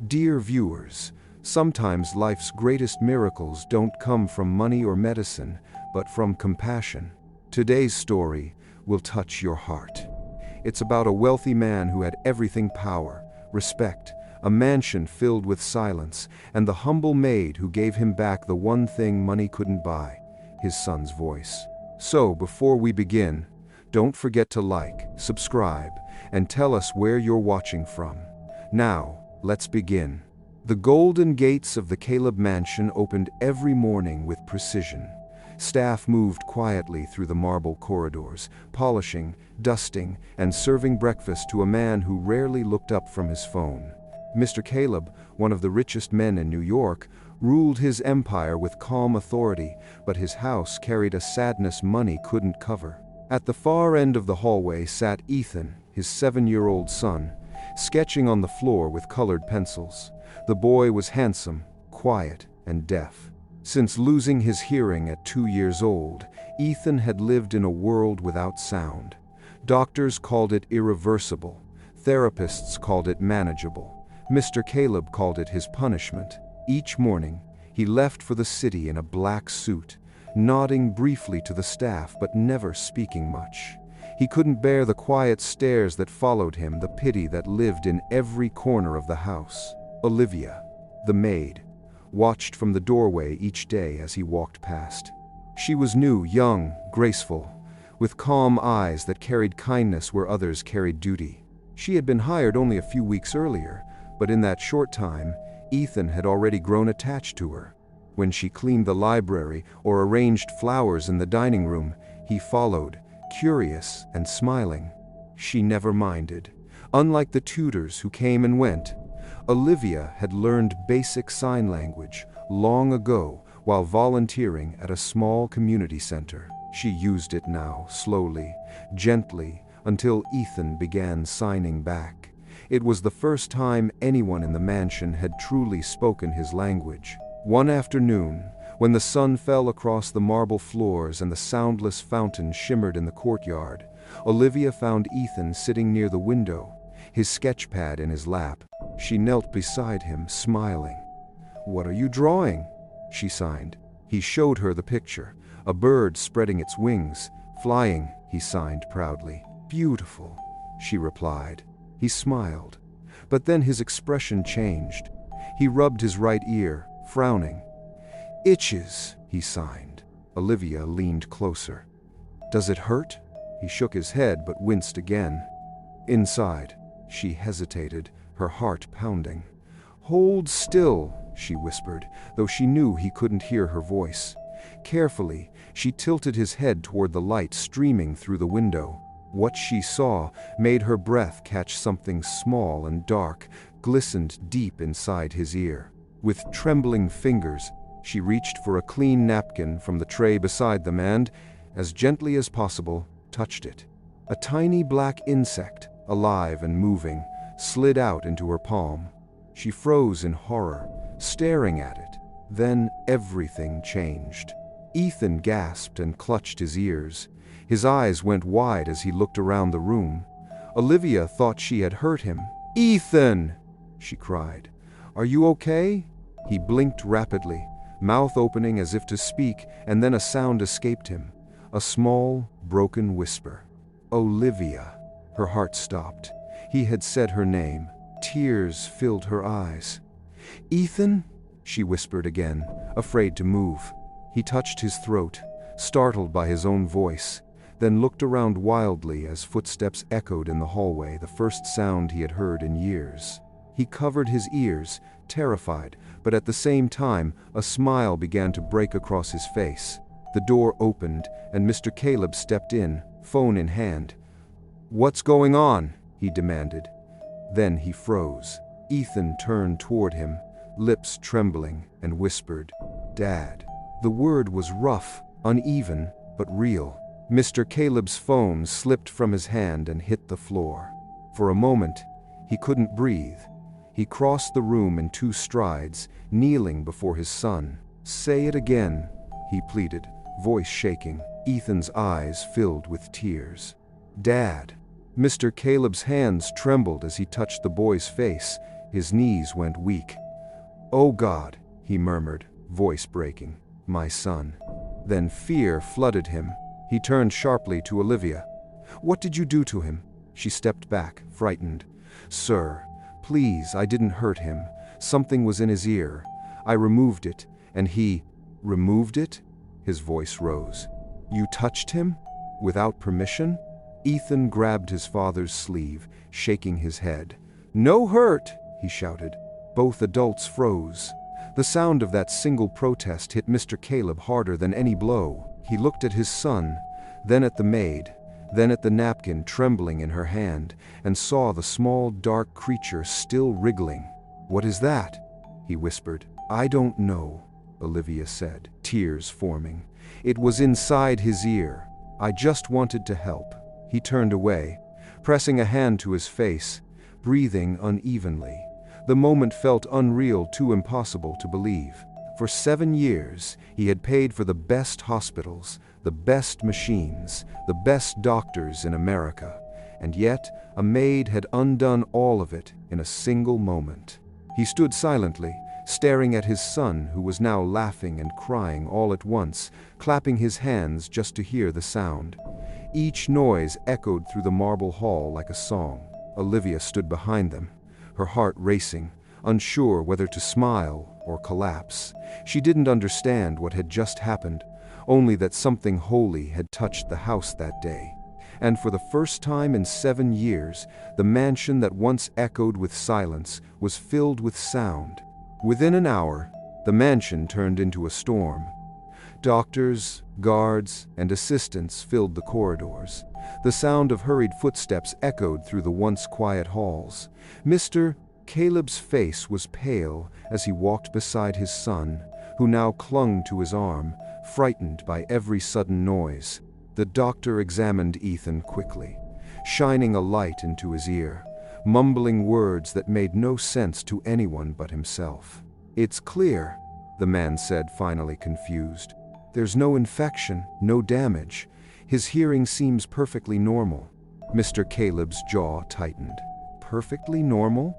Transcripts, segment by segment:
Dear viewers, sometimes life's greatest miracles don't come from money or medicine, but from compassion. Today's story will touch your heart. It's about a wealthy man who had everything: power, respect, a mansion filled with silence, and the humble maid who gave him back the one thing money couldn't buy: his son's voice. So, before we begin, don't forget to like, subscribe, and tell us where you're watching from. Now, let's begin. The golden gates of the Caleb mansion opened every morning with precision. Staff moved quietly through the marble corridors, polishing, dusting, and serving breakfast to a man who rarely looked up from his phone. Mr. Caleb, one of the richest men in New York, ruled his empire with calm authority, but his house carried a sadness money couldn't cover. At the far end of the hallway sat Ethan, his 7-year-old son, sketching on the floor with colored pencils. The boy was handsome, quiet, and deaf. Since losing his hearing at 2 years old, Ethan had lived in a world without sound. Doctors called it irreversible. Therapists called it manageable. Mr. Caleb called it his punishment. Each morning, he left for the city in a black suit, nodding briefly to the staff but never speaking much. He couldn't bear the quiet stares that followed him, the pity that lived in every corner of the house. Olivia, the maid, watched from the doorway each day as he walked past. She was new, young, graceful, with calm eyes that carried kindness where others carried duty. She had been hired only a few weeks earlier, but in that short time, Ethan had already grown attached to her. When she cleaned the library or arranged flowers in the dining room, he followed, curious and smiling. She never minded. Unlike the tutors who came and went, Olivia had learned basic sign language long ago while volunteering at a small community center. She used it now, slowly, gently, until Ethan began signing back. It was the first time anyone in the mansion had truly spoken his language. One afternoon, when the sun fell across the marble floors and the soundless fountain shimmered in the courtyard, Olivia found Ethan sitting near the window, his sketchpad in his lap. She knelt beside him, smiling. "What are you drawing?" she signed. He showed her the picture, a bird spreading its wings, flying, he signed proudly. "Beautiful," she replied. He smiled, but then his expression changed. He rubbed his right ear, frowning. "Itches," he signed. Olivia leaned closer. "Does it hurt?" He shook his head but winced again. Inside, she hesitated, her heart pounding. "Hold still," she whispered, though she knew he couldn't hear her voice. Carefully, she tilted his head toward the light streaming through the window. What she saw made her breath catch something small and dark, glistened deep inside his ear. With trembling fingers, she reached for a clean napkin from the tray beside them and, as gently as possible, touched it. A tiny black insect, alive and moving, slid out into her palm. She froze in horror, staring at it. Then everything changed. Ethan gasped and clutched his ears. His eyes went wide as he looked around the room. Olivia thought she had hurt him. "Ethan!" she cried. "Are you okay?" He blinked rapidly, mouth opening as if to speak, and then a sound escaped him. A small, broken whisper. "Olivia." Her heart stopped. He had said her name. Tears filled her eyes. "Ethan?" she whispered again, afraid to move. He touched his throat, startled by his own voice, then looked around wildly as footsteps echoed in the hallway, the first sound he had heard in years. He covered his ears, terrified, but at the same time, a smile began to break across his face. The door opened, and Mr. Caleb stepped in, phone in hand. "What's going on?" he demanded. Then he froze. Ethan turned toward him, lips trembling, and whispered, "Dad." The word was rough, uneven, but real. Mr. Caleb's phone slipped from his hand and hit the floor. For a moment, he couldn't breathe. He crossed the room in 2 strides, kneeling before his son. "Say it again," he pleaded, voice shaking. Ethan's eyes filled with tears. "Dad." Mr. Caleb's hands trembled as he touched the boy's face, His knees went weak. "Oh God," he murmured, voice breaking. "My son." Then fear flooded him. He turned sharply to Olivia. "What did you do to him?" She stepped back, frightened. "Sir, please, I didn't hurt him. Something was in his ear. I removed it, and he—" "Removed it?" His voice rose. "You touched him? Without permission?" Ethan grabbed his father's sleeve, shaking his head. "No hurt!" he shouted. Both adults froze. The sound of that single protest hit Mr. Caleb harder than any blow. He looked at his son, then at the maid, then at the napkin trembling in her hand, and saw the small dark creature still wriggling. "What is that?" he whispered. "I don't know," Olivia said, tears forming. "It was inside his ear. I just wanted to help." He turned away, pressing a hand to his face, breathing unevenly. The moment felt unreal, too impossible to believe. For 7 years, he had paid for the best hospitals, the best machines, the best doctors in America, and yet a maid had undone all of it in a single moment. He stood silently, staring at his son, who was now laughing and crying all at once, clapping his hands just to hear the sound. Each noise echoed through the marble hall like a song. Olivia stood behind them, her heart racing, unsure whether to smile or collapse. She didn't understand what had just happened, only that something holy had touched the house that day. And for the first time in 7 years, the mansion that once echoed with silence was filled with sound. Within an hour, the mansion turned into a storm. Doctors, guards, and assistants filled the corridors. The sound of hurried footsteps echoed through the once quiet halls. Mr. Caleb's face was pale as he walked beside his son, who now clung to his arm, frightened by every sudden noise. The doctor examined Ethan quickly, shining a light into his ear, mumbling words that made no sense to anyone but himself. "It's clear," the man said, finally confused. "There's no infection, no damage. His hearing seems perfectly normal." Mr. Caleb's jaw tightened. "Perfectly normal?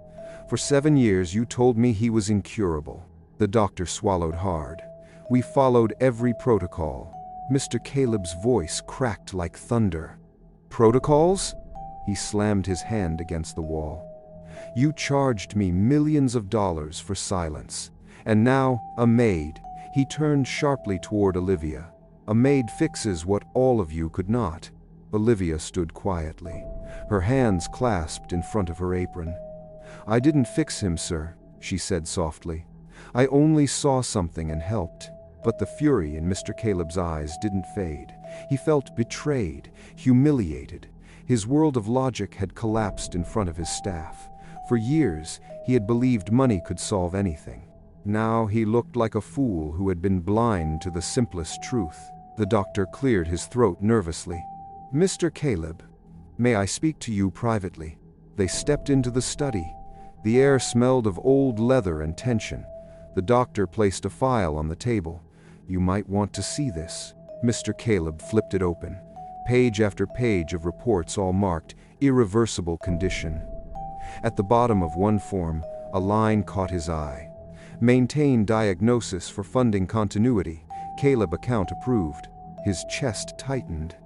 For 7 years you told me he was incurable." The doctor swallowed hard. "We followed every protocol." Mr. Caleb's voice cracked like thunder. "Protocols?" He slammed his hand against the wall. "You charged me millions of dollars for silence. And now, a maid." He turned sharply toward Olivia. "A maid fixes what all of you could not." Olivia stood quietly, her hands clasped in front of her apron. "I didn't fix him, sir," she said softly. "I only saw something and helped." But the fury in Mr. Caleb's eyes didn't fade. He felt betrayed, humiliated. His world of logic had collapsed in front of his staff. For years, he had believed money could solve anything. Now he looked like a fool who had been blind to the simplest truth. The doctor cleared his throat nervously. "Mr. Caleb, may I speak to you privately?" They stepped into the study. The air smelled of old leather and tension. The doctor placed a file on the table. "You might want to see this." Mr. Caleb flipped it open. Page after page of reports, all marked irreversible condition. At the bottom of one form, a line caught his eye. "Maintain diagnosis for funding continuity. Caleb account approved." His chest tightened.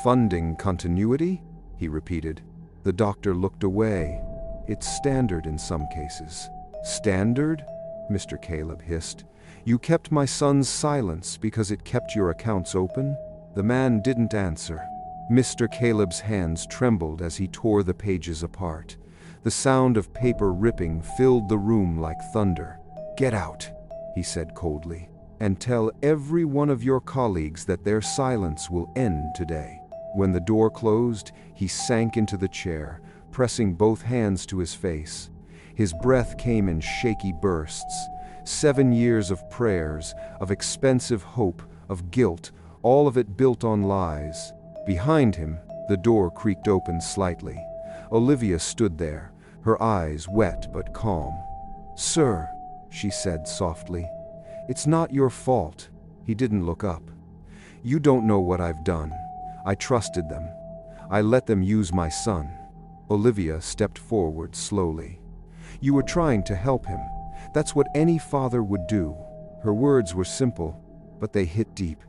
"Funding continuity?" he repeated. The doctor looked away. "It's standard in some cases." "Standard?" Mr. Caleb hissed. "You kept my son's silence because it kept your accounts open?" The man didn't answer. Mr. Caleb's hands trembled as he tore the pages apart. The sound of paper ripping filled the room like thunder. "Get out," he said coldly, "and tell every one of your colleagues that their silence will end today." When the door closed, he sank into the chair, pressing both hands to his face. His breath came in shaky bursts. 7 years of prayers, of expensive hope, of guilt, all of it built on lies. Behind him, the door creaked open slightly. Olivia stood there, her eyes wet but calm. "Sir," she said softly, "it's not your fault." He didn't look up. "You don't know what I've done. I trusted them. I let them use my son." Olivia stepped forward slowly. You were trying to help him. That's what any father would do." Her words were simple, but they hit deep.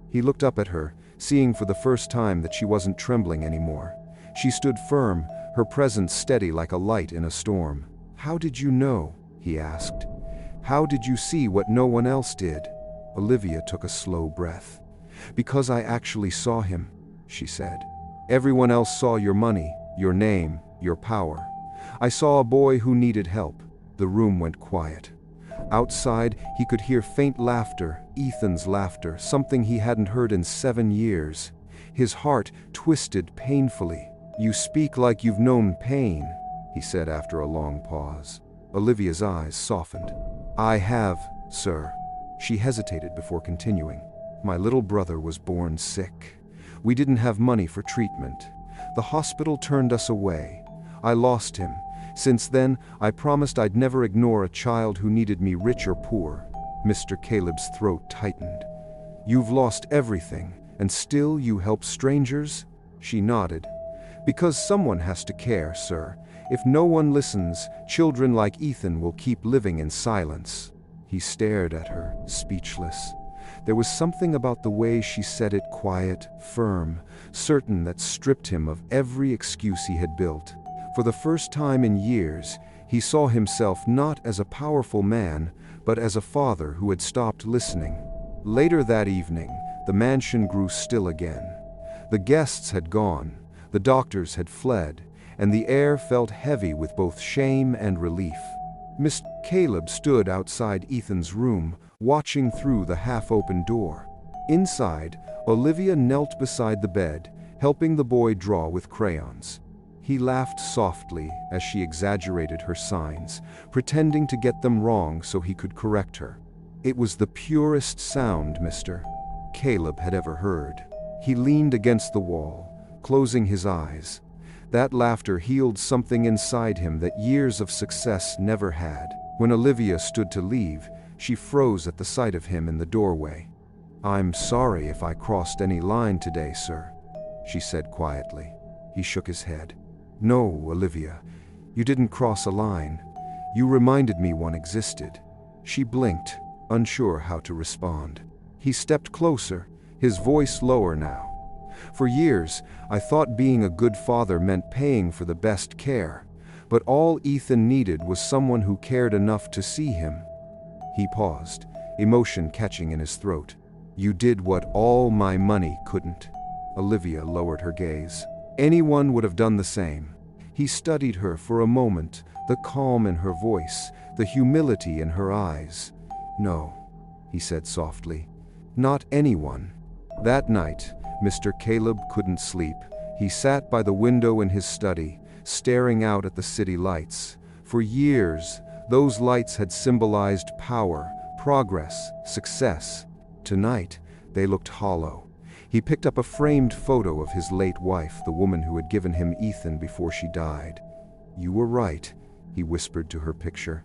He looked up at her, seeing for the first time that she wasn't trembling anymore. She stood firm, her presence steady like a light in a storm. "How did you know?" he asked. "How did you see what no one else did?" Olivia took a slow breath. "Because I actually saw him," she said. "Everyone else saw your money, your name, your power. I saw a boy who needed help." The room went quiet. Outside, he could hear faint laughter, Ethan's laughter, something he hadn't heard in 7 years. His heart twisted painfully. "You speak like you've known pain," he said after a long pause. Olivia's eyes softened. "I have, sir." She hesitated before continuing. "My little brother was born sick. We didn't have money for treatment. The hospital turned us away. I lost him. Since then, I promised I'd never ignore a child who needed me, rich or poor." Mr. Caleb's throat tightened. "You've lost everything, and still you help strangers?" She nodded. "Because someone has to care, sir. If no one listens, children like Ethan will keep living in silence." He stared at her, speechless. There was something about the way she said it, quiet, firm, certain, that stripped him of every excuse he had built. For the first time in years, he saw himself not as a powerful man, but as a father who had stopped listening. Later that evening, the mansion grew still again. The guests had gone, the doctors had fled, and the air felt heavy with both shame and relief. Mr. Caleb stood outside Ethan's room, watching through the half-open door. Inside, Olivia knelt beside the bed, helping the boy draw with crayons. He laughed softly as she exaggerated her signs, pretending to get them wrong so he could correct her. It was the purest sound Mr. Caleb had ever heard. He leaned against the wall, closing his eyes. That laughter healed something inside him that years of success never had. When Olivia stood to leave, she froze at the sight of him in the doorway. "I'm sorry if I crossed any line today, sir," she said quietly. He shook his head. "No, Olivia, you didn't cross a line. You reminded me one existed." She blinked, unsure how to respond. He stepped closer, his voice lower now. "For years, I thought being a good father meant paying for the best care, but all Ethan needed was someone who cared enough to see him." He paused, emotion catching in his throat. "You did what all my money couldn't." Olivia lowered her gaze. Anyone would have done the same. He studied her for a moment, the calm in her voice, the humility in her eyes. "No," he said softly, "not anyone." That night, Mr. Caleb couldn't sleep. He sat by the window in his study, staring out at the city lights. For years, those lights had symbolized power, progress, success. Tonight, they looked hollow. He picked up a framed photo of his late wife, the woman who had given him Ethan before she died. "You were right," he whispered to her picture.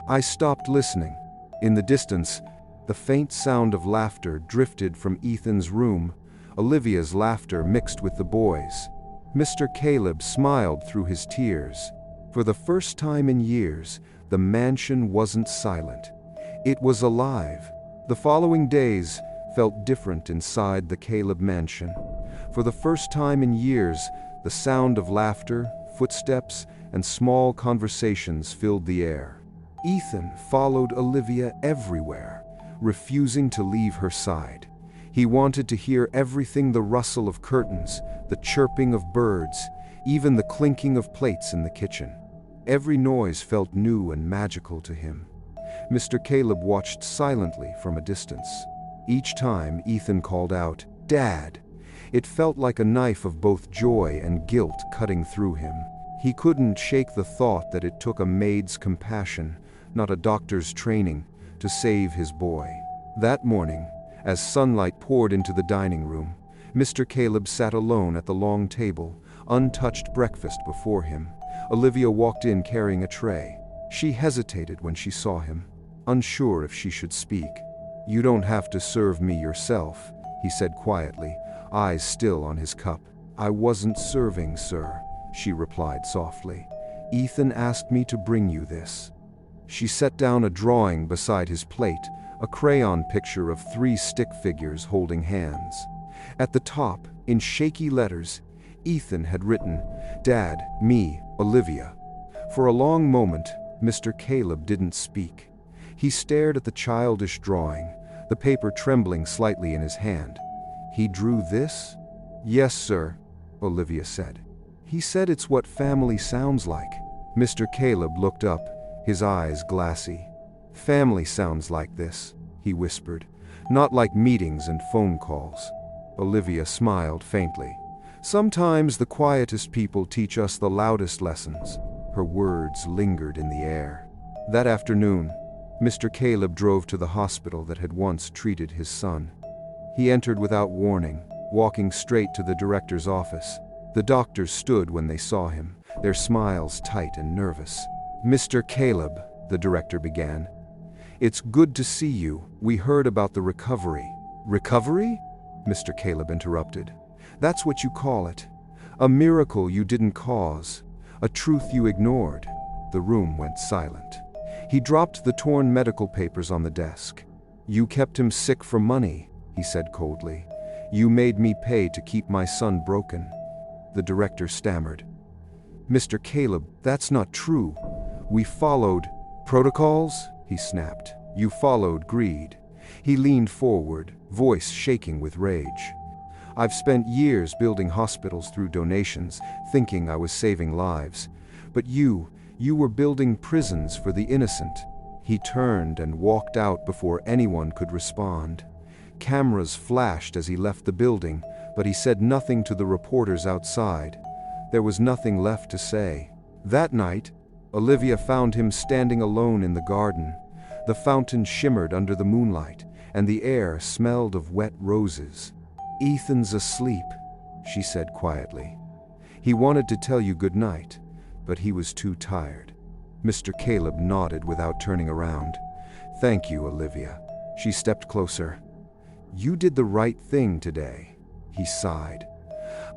"I stopped listening." In the distance, the faint sound of laughter drifted from Ethan's room. Olivia's laughter mixed with the boys. Mr. Caleb smiled through his tears. For the first time in years, the mansion wasn't silent. It was alive. The following days felt different inside the Caleb mansion. For the first time in years, the sound of laughter, footsteps, and small conversations filled the air. Ethan followed Olivia everywhere, refusing to leave her side. He wanted to hear everything: the rustle of curtains, the chirping of birds, even the clinking of plates in the kitchen. Every noise felt new and magical to him. Mr. Caleb watched silently from a distance. Each time Ethan called out, "Dad," it felt like a knife of both joy and guilt cutting through him. He couldn't shake the thought that it took a maid's compassion, not a doctor's training, to save his boy. That morning, as sunlight poured into the dining room, Mr. Caleb sat alone at the long table, untouched breakfast before him. Olivia walked in carrying a tray. She hesitated when she saw him, unsure if she should speak. "You don't have to serve me yourself," he said quietly, eyes still on his cup. "I wasn't serving, sir," she replied softly. Ethan asked me to bring you this. She set down a drawing beside his plate, a crayon picture of 3 stick figures holding hands. At the top, in shaky letters, Ethan had written, "Dad, me, Olivia." For a long moment, Mr. Caleb didn't speak. He stared at the childish drawing, the paper trembling slightly in his hand. "He drew this?" "Yes, sir," Olivia said. "He said it's what family sounds like." Mr. Caleb looked up, his eyes glassy. "Family sounds like this," he whispered, "not like meetings and phone calls." Olivia smiled faintly. "Sometimes the quietest people teach us the loudest lessons." Her words lingered in the air. That afternoon, Mr. Caleb drove to the hospital that had once treated his son. He entered without warning, walking straight to the director's office. The doctors stood when they saw him, their smiles tight and nervous. "Mr. Caleb," the director began, "it's good to see you. We heard about the recovery." "Recovery?" Mr. Caleb interrupted. "That's what you call it. A miracle you didn't cause. A truth you ignored." The room went silent. He dropped the torn medical papers on the desk. "You kept him sick for money," he said coldly. "You made me pay to keep my son broken." The director stammered. "Mr. Caleb, that's not true. We followed protocols," he snapped. "You followed greed." He leaned forward, voice shaking with rage. "I've spent years building hospitals through donations, thinking I was saving lives. But you were building prisons for the innocent." He turned and walked out before anyone could respond. Cameras flashed as he left the building, but he said nothing to the reporters outside. There was nothing left to say. That night, Olivia found him standing alone in the garden. The fountain shimmered under the moonlight, and the air smelled of wet roses. "Ethan's asleep," she said quietly. "He wanted to tell you good night, but he was too tired." Mr. Caleb nodded without turning around. "Thank you, Olivia." She stepped closer. "You did the right thing today." He sighed.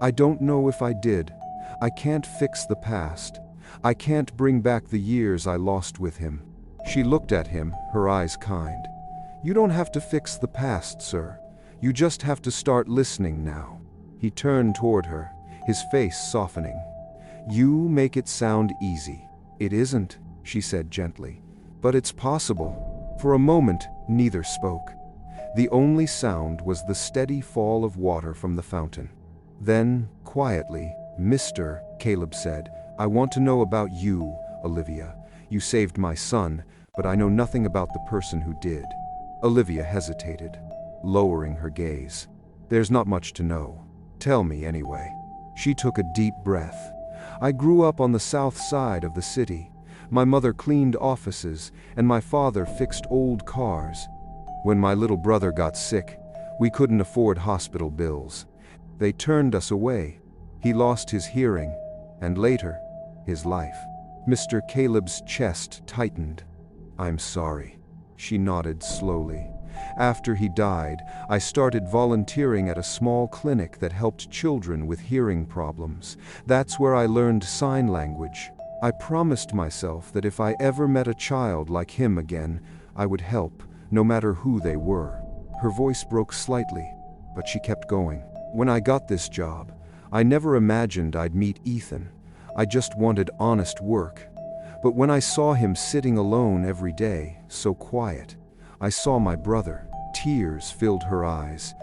"I don't know if I did. I can't fix the past. I can't bring back the years I lost with him." She looked at him, her eyes kind. "You don't have to fix the past, sir. You just have to start listening now." He turned toward her, his face softening. "You make it sound easy." "It isn't," she said gently. "But it's possible." For a moment, neither spoke. The only sound was the steady fall of water from the fountain. Then, quietly, "Mr. Caleb said, I want to know about you, Olivia. You saved my son, but I know nothing about the person who did." Olivia hesitated, lowering her gaze. "There's not much to know. Tell me anyway." She took a deep breath. "I grew up on the south side of the city. My mother cleaned offices, and my father fixed old cars. When my little brother got sick, we couldn't afford hospital bills. They turned us away. He lost his hearing, and later, his life." Mr. Caleb's chest tightened. "I'm sorry." She nodded slowly. "After he died, I started volunteering at a small clinic that helped children with hearing problems. That's where I learned sign language. I promised myself that if I ever met a child like him again, I would help, no matter who they were." Her voice broke slightly, but she kept going. "When I got this job, I never imagined I'd meet Ethan. I just wanted honest work. But when I saw him sitting alone every day, so quiet, I saw my brother." Tears filled her eyes.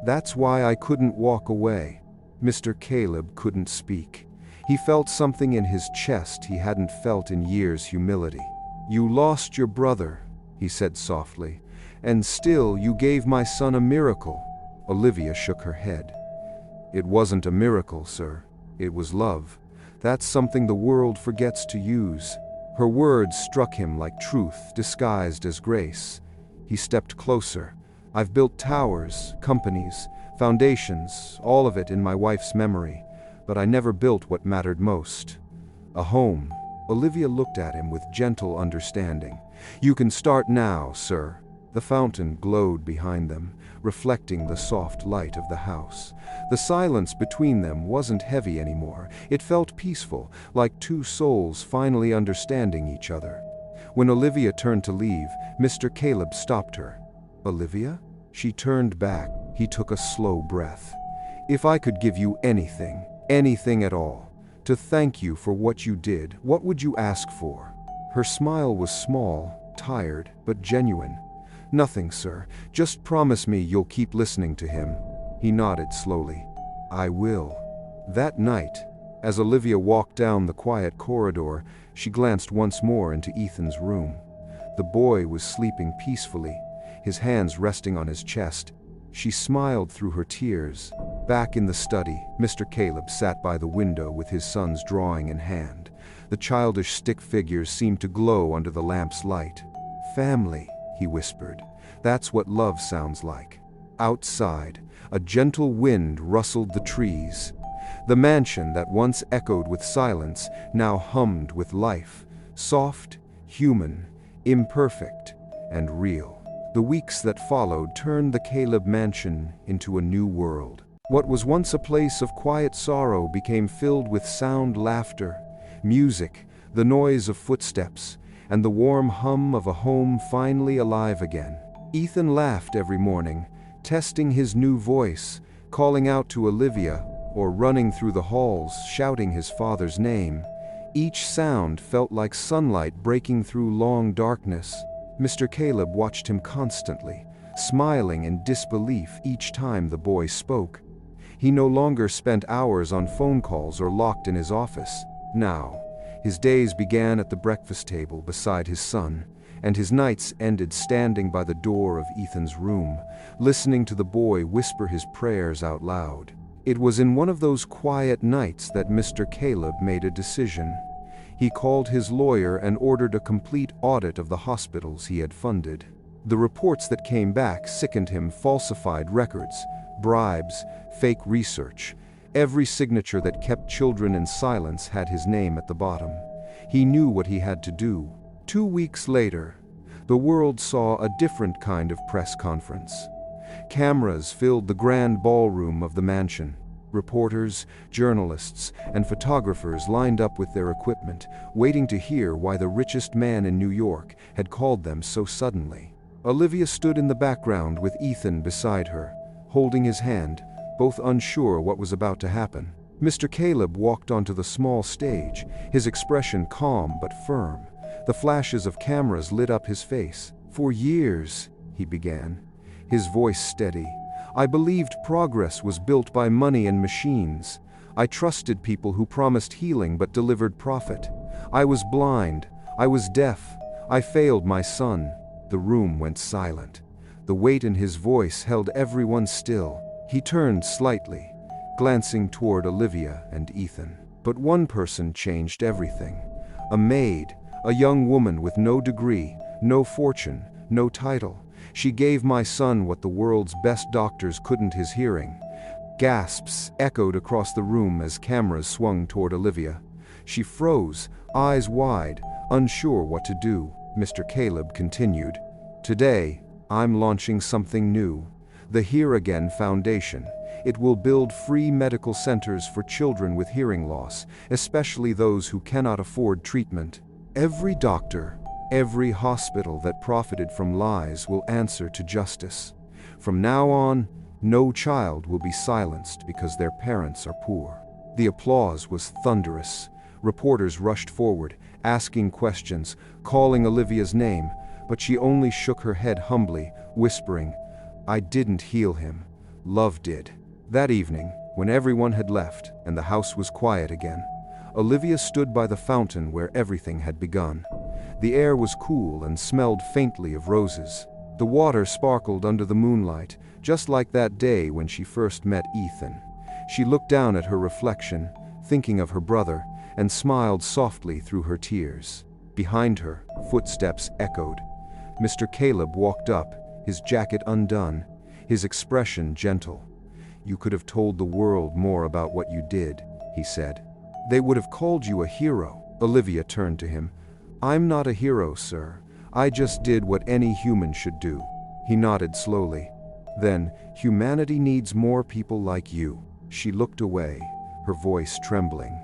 "That's why I couldn't walk away." Mr. Caleb couldn't speak. He felt something in his chest he hadn't felt in years: humility. "You lost your brother," he said softly, "and still you gave my son a miracle." Olivia shook her head. "It wasn't a miracle, sir. It was love. That's something the world forgets to use." Her words struck him like truth disguised as grace. He stepped closer. "I've built towers, companies, foundations, all of it in my wife's memory, but I never built what mattered most. A home." Olivia looked at him with gentle understanding. "You can start now, sir. The fountain glowed behind them, reflecting the soft light of the house. The silence between them wasn't heavy anymore. It felt peaceful, like two souls finally understanding each other. When Olivia turned to leave, Mr. Caleb stopped her. "Olivia?" She turned back. He took a slow breath. "If I could give you anything, anything at all, to thank you for what you did, what would you ask for?" Her smile was small, tired, but genuine. "Nothing, sir. Just promise me you'll keep listening to him." He nodded slowly. "I will." That night, as Olivia walked down the quiet corridor, she glanced once more into Ethan's room. The boy was sleeping peacefully, his hands resting on his chest. She smiled through her tears. Back in the study, Mr. Caleb sat by the window with his son's drawing in hand. The childish stick figures seemed to glow under the lamp's light. "Family," he whispered. "That's what love sounds like." Outside, a gentle wind rustled the trees. The mansion that once echoed with silence now hummed with life, soft, human, imperfect, and real. The weeks that followed turned the Caleb mansion into a new world. What was once a place of quiet sorrow became filled with sound laughter, music, the noise of footsteps, and the warm hum of a home finally alive again. Ethan laughed every morning, testing his new voice, calling out to Olivia, or running through the halls shouting his father's name. Each sound felt like sunlight breaking through long darkness. Mr. Caleb watched him constantly, smiling in disbelief each time the boy spoke. He no longer spent hours on phone calls or locked in his office. Now, his days began at the breakfast table beside his son, and his nights ended standing by the door of Ethan's room, listening to the boy whisper his prayers out loud. It was in one of those quiet nights that Mr. Caleb made a decision. He called his lawyer and ordered a complete audit of the hospitals he had funded. The reports that came back sickened him: falsified records, bribes, fake research. Every signature that kept children in silence had his name at the bottom. He knew what he had to do. 2 weeks later, the world saw a different kind of press conference. Cameras filled the grand ballroom of the mansion. Reporters, journalists, and photographers lined up with their equipment, waiting to hear why the richest man in New York had called them so suddenly. Olivia stood in the background with Ethan beside her, holding his hand, both unsure what was about to happen. Mr. Caleb walked onto the small stage, his expression calm but firm. The flashes of cameras lit up his face. "For years," he began, his voice steady, "I believed progress was built by money and machines. I trusted people who promised healing but delivered profit. I was blind. I was deaf. I failed my son." The room went silent. The weight in his voice held everyone still. He turned slightly, glancing toward Olivia and Ethan. But one person changed everything. A maid, a young woman with no degree, no fortune, no title. "She gave my son what the world's best doctors couldn't." His hearing. Gasps echoed across the room as cameras swung toward Olivia. She froze, eyes wide, unsure what to do. Mr. Caleb continued, "Today, I'm launching something new. The Hear Again Foundation. It will build free medical centers for children with hearing loss, especially those who cannot afford treatment. Every doctor, every hospital that profited from lies will answer to justice. From now on, no child will be silenced because their parents are poor." The applause was thunderous. Reporters rushed forward, asking questions, calling Olivia's name, but she only shook her head humbly, whispering, "I didn't heal him. Love did." That evening, when everyone had left and the house was quiet again, Olivia stood by the fountain where everything had begun. The air was cool and smelled faintly of roses. The water sparkled under the moonlight, just like that day when she first met Ethan. She looked down at her reflection, thinking of her brother, and smiled softly through her tears. Behind her, footsteps echoed. Mr. Caleb walked up, his jacket undone, his expression gentle. "You could have told the world more about what you did," he said. "They would have called you a hero." Olivia turned to him. "I'm not a hero, sir. I just did what any human should do." He nodded slowly. Then, humanity needs more people like you. She looked away, her voice trembling.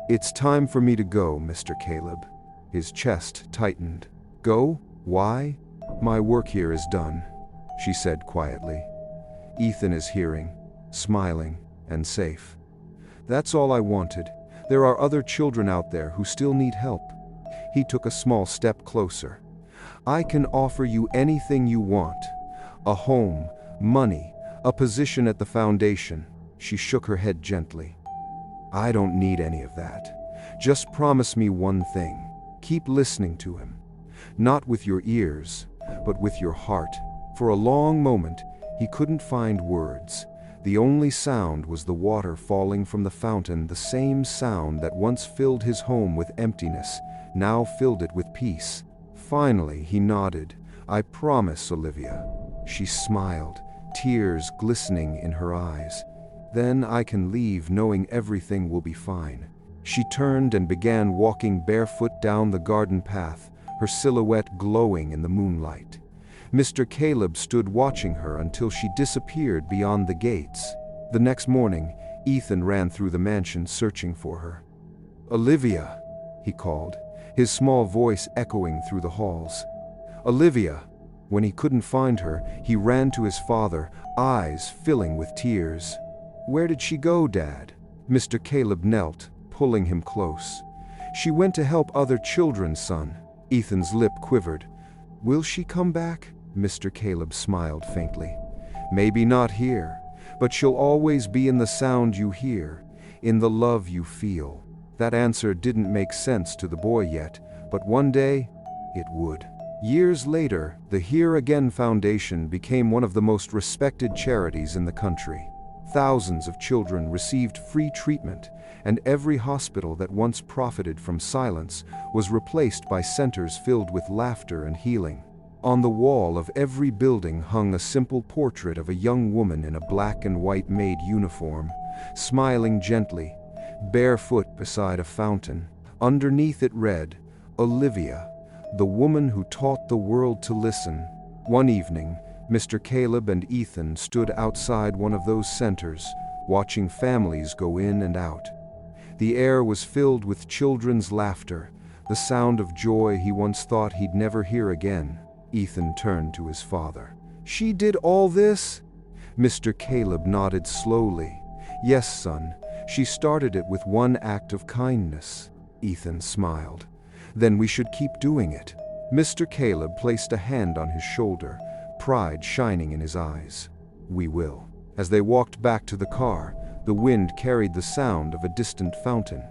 It's time for me to go, Mr. Caleb. His chest tightened. Go? Why? My work here is done, she said quietly. Ethan is hearing, smiling, and safe. That's all I wanted. There are other children out there who still need help. He took a small step closer. I can offer you anything you want. A home, money, a position at the foundation. She shook her head gently. I don't need any of that. Just promise me one thing. Keep listening to him. Not with your ears, but with your heart. For a long moment, he couldn't find words. The only sound was the water falling from the fountain, the same sound that once filled his home with emptiness, now filled it with peace. Finally, he nodded. I promise, Olivia. She smiled, tears glistening in her eyes. Then I can leave knowing everything will be fine. She turned and began walking barefoot down the garden path, her silhouette glowing in the moonlight. Mr. Caleb stood watching her until she disappeared beyond the gates. The next morning, Ethan ran through the mansion searching for her. Olivia, he called, his small voice echoing through the halls. Olivia. When he couldn't find her, he ran to his father, eyes filling with tears. Where did she go, Dad? Mr. Caleb knelt, pulling him close. She went to help other children, son. Ethan's lip quivered. Will she come back? Mr. Caleb smiled faintly. Maybe not here, but she'll always be in the sound you hear, in the love you feel. That answer didn't make sense to the boy yet, but one day, it would. Years later, the Here Again Foundation became one of the most respected charities in the country. Thousands of children received free treatment, and every hospital that once profited from silence was replaced by centers filled with laughter and healing. On the wall of every building hung a simple portrait of a young woman in a black and white maid uniform, smiling gently, barefoot beside a fountain. Underneath it read, Olivia, the woman who taught the world to listen. One evening, Mr. Caleb and Ethan stood outside one of those centers, watching families go in and out. The air was filled with children's laughter, the sound of joy he once thought he'd never hear again. Ethan turned to his father. She did all this? Mr. Caleb nodded slowly. Yes, son. She started it with one act of kindness. Ethan smiled. Then we should keep doing it. Mr. Caleb placed a hand on his shoulder, pride shining in his eyes. We will. As they walked back to the car, the wind carried the sound of a distant fountain.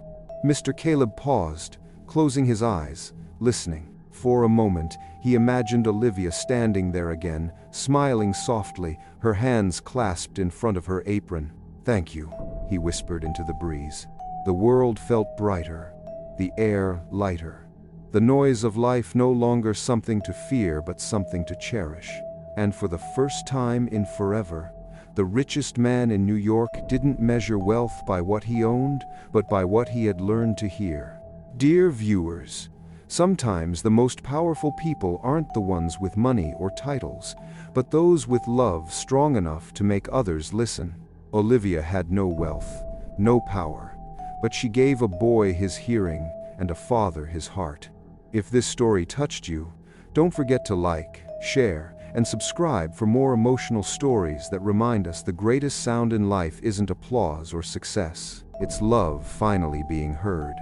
Mr. Caleb paused, closing his eyes, listening. For a moment, he imagined Olivia standing there again, smiling softly, her hands clasped in front of her apron. Thank you, he whispered into the breeze. The world felt brighter, the air lighter. The noise of life no longer something to fear but something to cherish. And for the first time in forever, the richest man in New York didn't measure wealth by what he owned, but by what he had learned to hear. Dear viewers, sometimes the most powerful people aren't the ones with money or titles, but those with love strong enough to make others listen. Olivia had no wealth, no power, but she gave a boy his hearing and a father his heart. If this story touched you, don't forget to like, share, and subscribe for more emotional stories that remind us the greatest sound in life isn't applause or success. It's love finally being heard.